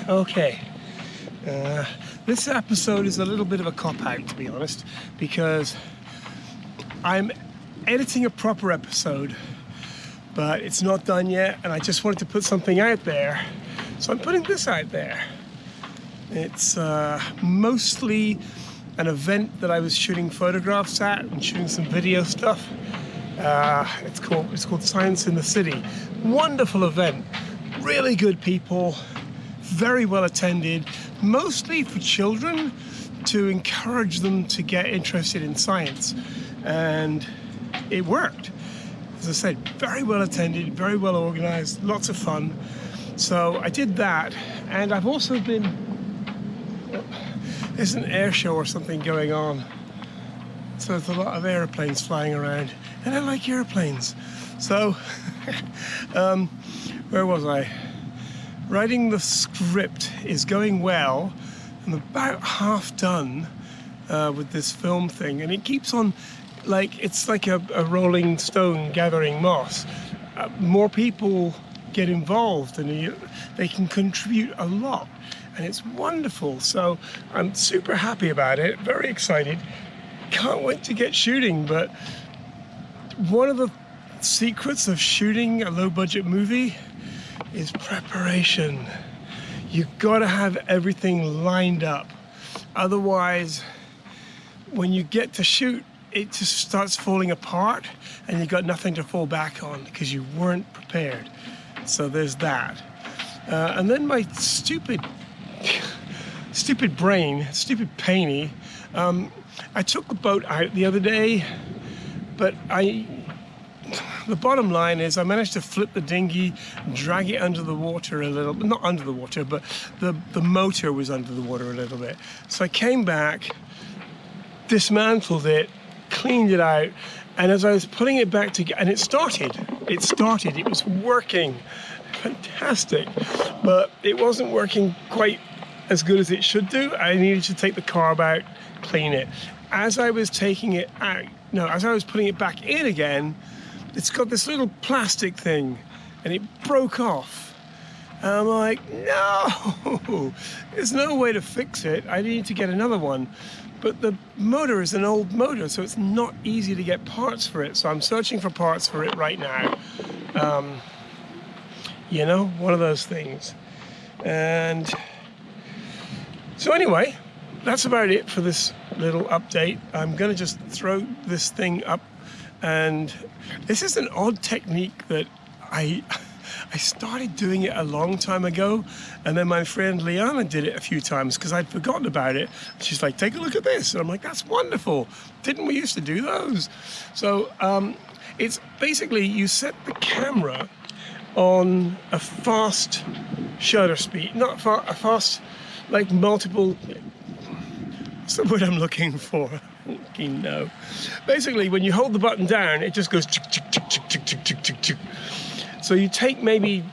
Okay. This episode is a little bit of a cop-out, to be honest, because I'm editing a proper episode, but it's not done yet, and I just wanted to put something out there, so I'm putting this out there. It's mostly an event that I was shooting photographs at and shooting some video stuff. It's called Science in the City. Wonderful event, really good people, very well attended, mostly for children to encourage them to get interested in science, and it worked. As I said, very well attended, very well organized, lots of fun. So I did that, and I've also been, there's an air show or something going on, so there's a lot of airplanes flying around, and I like airplanes. So where was I? Writing the script is going well. I'm about half done with this film thing, and it keeps on, like, it's like a rolling stone gathering moss. More people get involved, and they can contribute a lot, and it's wonderful. So I'm super happy about it, very excited. Can't wait to get shooting. But one of the secrets of shooting a low-budget movie is preparation. You've got to have everything lined up. Otherwise, when you get to shoot, it just starts falling apart and you've got nothing to fall back on because you weren't prepared. So there's that. And then my stupid brain, stupid painy, I took the boat out the other day, but the bottom line is I managed to flip the dinghy, drag it under the water a little, not under the water, but the motor was under the water a little bit. So I came back, dismantled it, cleaned it out, and as I was putting it back together, and it started, it was working, fantastic, but it wasn't working quite as good as it should do. I needed to take the carb out, clean it. As I was taking it out, as I was putting it back in again, it's got this little plastic thing, and it broke off. And I'm like, no, there's no way to fix it. I need to get another one. But the motor is an old motor, so it's not easy to get parts for it. So I'm searching for parts for it right now. One of those things. And so anyway, that's about it for this little update. I'm gonna just throw this thing up. And this is an odd technique that I started doing it a long time ago, and then my friend Liana did it a few times because I'd forgotten about it. She's like, take a look at this. And I'm like, that's wonderful. Didn't we used to do those? So it's basically you set the camera on a fast shutter speed, not a fast, like multiple, what's the word I'm looking for? No. Basically, when you hold the button down, it just goes tick, tick, tick, tick, tick, tick, tick, tick, tick. So you take maybe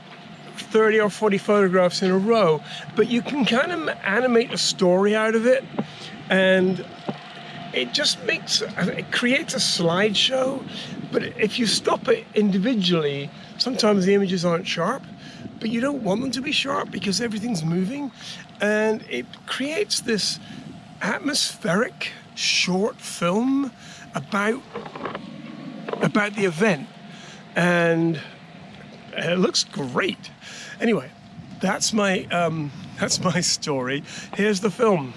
30 or 40 photographs in a row, but you can kind of animate a story out of it, and it creates a slideshow. But if you stop it individually, sometimes the images aren't sharp, but you don't want them to be sharp because everything's moving, and it creates this atmospheric short film about the event, and it looks great. Anyway, that's my story. Here's the film.